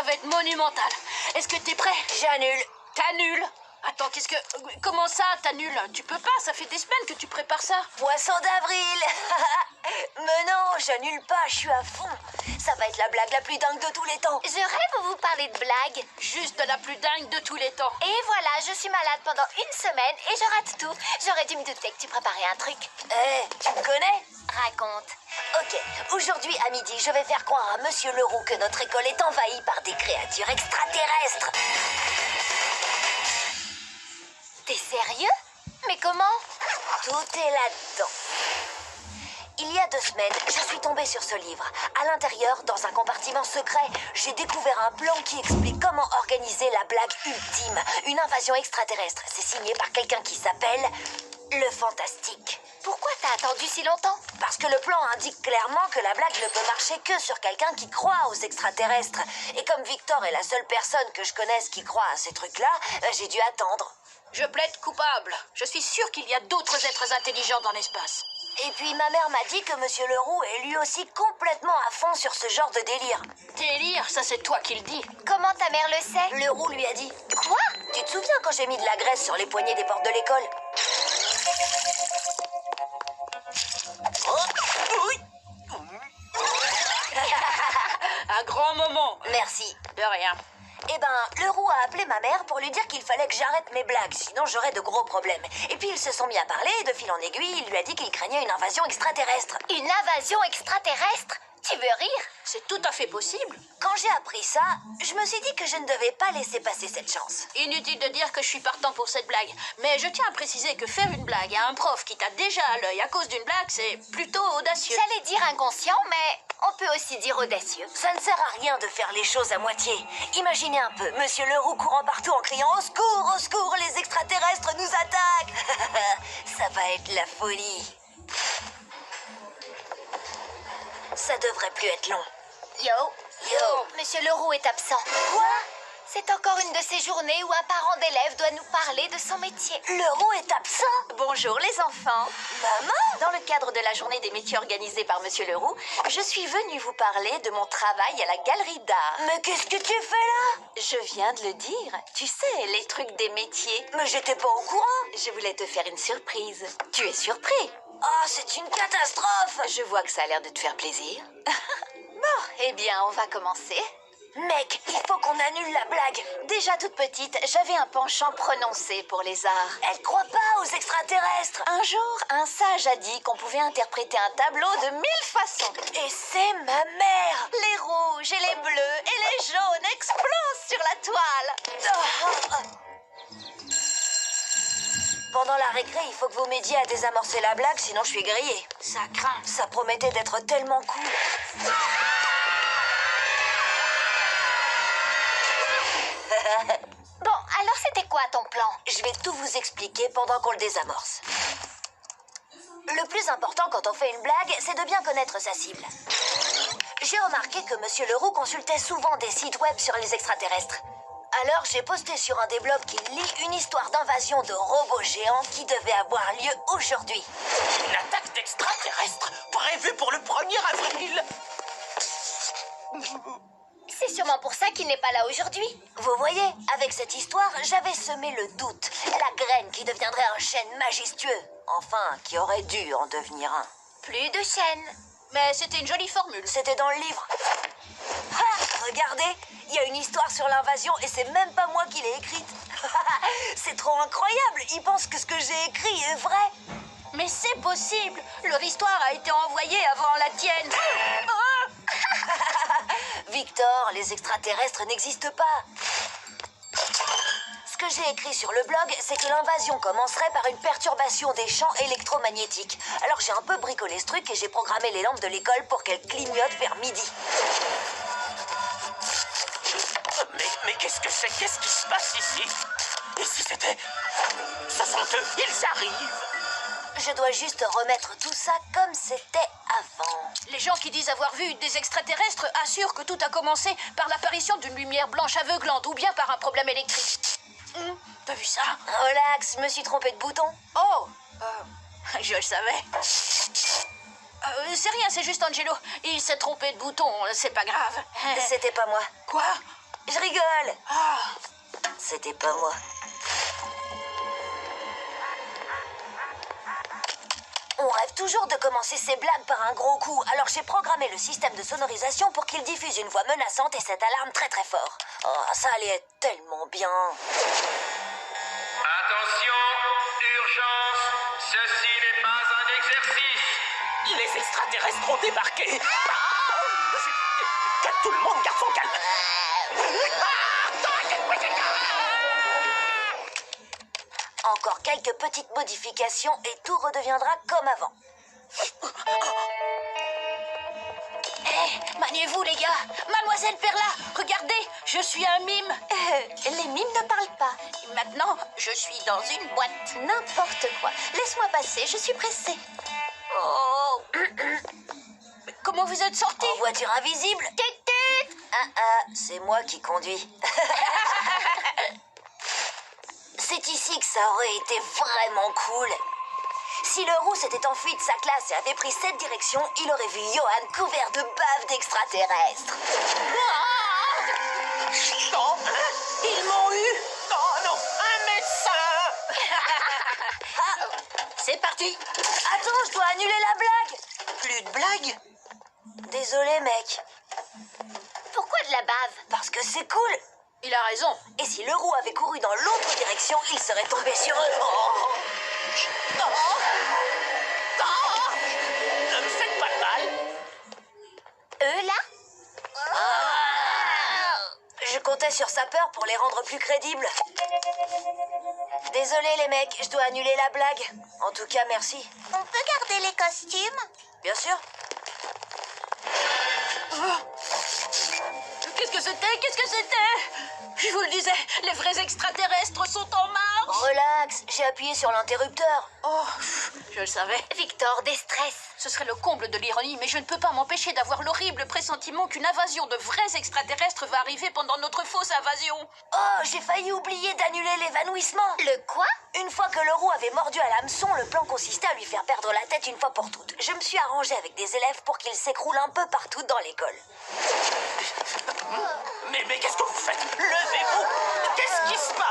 ça va être monumental. Est-ce que t'es prêt? J'annule. T'annules? Attends, qu'est-ce que... Comment ça, t'annules? Tu peux pas, ça fait des semaines que tu prépares ça. Poisson d'avril. Mais non, j'annule pas, je suis à fond. Ça va être la blague la plus dingue de tous les temps. Je rêve de vous parler de blagues. Juste la plus dingue de tous les temps. Et voilà, je suis malade pendant une semaine et je rate tout. J'aurais dû me douter que tu préparais un truc. Tu me connais? Raconte. Ok, aujourd'hui à midi, je vais faire croire à Monsieur Leroux que notre école est envahie par des créatures extraterrestres. T'es sérieux? Mais comment? Tout est là-dedans. Il y a 2 semaines, je suis tombée sur ce livre. À l'intérieur, dans un compartiment secret, j'ai découvert un plan qui explique comment organiser la blague ultime. Une invasion extraterrestre. C'est signé par quelqu'un qui s'appelle le Fantastique. Pourquoi t'as attendu si longtemps? Parce que le plan indique clairement que la blague ne peut marcher que sur quelqu'un qui croit aux extraterrestres. Et comme Victor est la seule personne que je connaisse qui croit à ces trucs-là, j'ai dû attendre. Je plaide coupable. Je suis sûre qu'il y a d'autres êtres intelligents dans l'espace. Et puis ma mère m'a dit que Monsieur Leroux est lui aussi complètement à fond sur ce genre de délire. Délire, ça c'est toi qui le dis. Comment ta mère le sait? Leroux lui a dit. Quoi? Tu te souviens quand j'ai mis de la graisse sur les poignées des portes de l'école? Un grand moment. Merci. De rien. Eh ben, Leroux a appelé ma mère pour lui dire qu'il fallait que j'arrête mes blagues, sinon j'aurais de gros problèmes. Et puis ils se sont mis à parler et de fil en aiguille, il lui a dit qu'il craignait une invasion extraterrestre. Une invasion extraterrestre? Tu veux rire? C'est tout à fait possible. Quand j'ai appris ça, je me suis dit que je ne devais pas laisser passer cette chance. Inutile de dire que je suis partant pour cette blague. Mais je tiens à préciser que faire une blague à un prof qui t'a déjà à l'œil à cause d'une blague, c'est plutôt audacieux. J'allais dire inconscient, mais on peut aussi dire audacieux. Ça ne sert à rien de faire les choses à moitié. Imaginez un peu, Monsieur Leroux courant partout en criant au secour, les extraterrestres nous attaquent. Ça va être la folie. Ça devrait plus être long. Yo, Monsieur Leroux est absent. Quoi? C'est encore une de ces journées où un parent d'élève doit nous parler de son métier. Leroux est absent? Bonjour les enfants. Maman? Dans le cadre de la journée des métiers organisée par Monsieur Leroux, je suis venue vous parler de mon travail à la galerie d'art. Mais qu'est-ce que tu fais là? Je viens de le dire. Tu sais, les trucs des métiers. Mais j'étais pas au courant. Je voulais te faire une surprise. Tu es surpris? Oh, c'est une catastrophe. Je vois que ça a l'air de te faire plaisir. Bon, eh bien, on va commencer. Mec, il faut qu'on annule la blague. Déjà toute petite, j'avais un penchant prononcé pour les arts. Elle croit pas aux extraterrestres. Un jour, un sage a dit qu'on pouvait interpréter un tableau de 1000 façons. Et c'est ma mère. Les rouges et les bleus et les jaunes explosent sur la toile. Pendant la récré, il faut que vous m'aidiez à désamorcer la blague, sinon je suis grillée. Ça craint. Ça promettait d'être tellement cool. Bon, alors c'était quoi ton plan? Je vais tout vous expliquer pendant qu'on le désamorce. Le plus important quand on fait une blague, c'est de bien connaître sa cible. J'ai remarqué que Monsieur Leroux consultait souvent des sites web sur les extraterrestres. Alors j'ai posté sur un des blogs qui lit une histoire d'invasion de robots géants qui devait avoir lieu aujourd'hui. Une attaque d'extraterrestres prévue pour le 1er avril. C'est sûrement pour ça qu'il n'est pas là aujourd'hui. Vous voyez, avec cette histoire, j'avais semé le doute, la graine qui deviendrait un chêne majestueux. Enfin, qui aurait dû en devenir un. Plus de chaînes. Mais c'était une jolie formule. C'était dans le livre. Ah, regardez, il y a une histoire sur l'invasion et c'est même pas moi qui l'ai écrite. C'est trop incroyable, ils pensent que ce que j'ai écrit est vrai. Mais c'est possible. Leur histoire a été envoyée avant la tienne. Victor, les extraterrestres n'existent pas. Ce que j'ai écrit sur le blog, c'est que l'invasion commencerait par une perturbation des champs électromagnétiques. Alors j'ai un peu bricolé ce truc et j'ai programmé les lampes de l'école pour qu'elles clignotent vers midi. Mais qu'est-ce que c'est? Qu'est-ce qui se passe ici? Et si c'était... Ce sont eux, ils arrivent. Je dois juste remettre tout ça comme c'était avant. Les gens qui disent avoir vu des extraterrestres assurent que tout a commencé par l'apparition d'une lumière blanche aveuglante ou bien par un problème électrique. T'as vu ça? Relax, je me suis trompée de bouton. Oh, je le savais. C'est rien, c'est juste Angelo. Il s'est trompé de bouton, c'est pas grave. C'était pas moi. Quoi? Je rigole. C'était pas moi. On rêve toujours de commencer ses blagues par un gros coup, alors j'ai programmé le système de sonorisation pour qu'il diffuse une voix menaçante et cette alarme très très fort. Oh, ça allait être tellement bien. Attention, urgence, ceci n'est pas un exercice. Les extraterrestres ont débarqué. Que tout le monde garde son calme. Encore quelques petites modifications et tout redeviendra comme avant. Maniez-vous, les gars. Mademoiselle Perla, regardez, je suis un mime. Les mimes ne parlent pas. Maintenant, je suis dans une boîte. N'importe quoi. Laisse-moi passer, je suis pressée. Oh. Mais comment vous êtes sortis? En voiture invisible. C'est moi qui conduis. C'est ici que ça aurait été vraiment cool. Si le roux s'était enfui de sa classe et avait pris cette direction, il aurait vu Johan couvert de bave d'extraterrestres. Non, ils m'ont eu. Oh non, un médecin. C'est parti. Attends, je dois annuler la blague. Plus de blagues. Désolé, mec. Pourquoi de la bave? Parce que c'est cool. Il a raison. Et si le roux avait couru dans l'autre direction, il serait tombé sur eux. Oh. Ne me faites pas de mal. Eux, là? Je comptais sur sa peur pour les rendre plus crédibles. Désolé les mecs, je dois annuler la blague. En tout cas, merci. On peut garder les costumes? Bien sûr. Qu'est-ce que c'était? Qu'est-ce que c'était? Je vous le disais, les vrais extraterrestres sont en marche. Relax, j'ai appuyé sur l'interrupteur. Oh, je le savais. Victor, des stress. Ce serait le comble de l'ironie, mais je ne peux pas m'empêcher d'avoir l'horrible pressentiment qu'une invasion de vrais extraterrestres va arriver pendant notre fausse invasion. Oh, j'ai failli oublier d'annuler l'évanouissement. Le quoi? Une fois que le roux avait mordu à l'hameçon, le plan consistait à lui faire perdre la tête une fois pour toutes. Je me suis arrangée avec des élèves pour qu'ils s'écroulent un peu partout dans l'école. Mais qu'est-ce que vous faites? Levez-vous. Qu'est-ce qui se passe?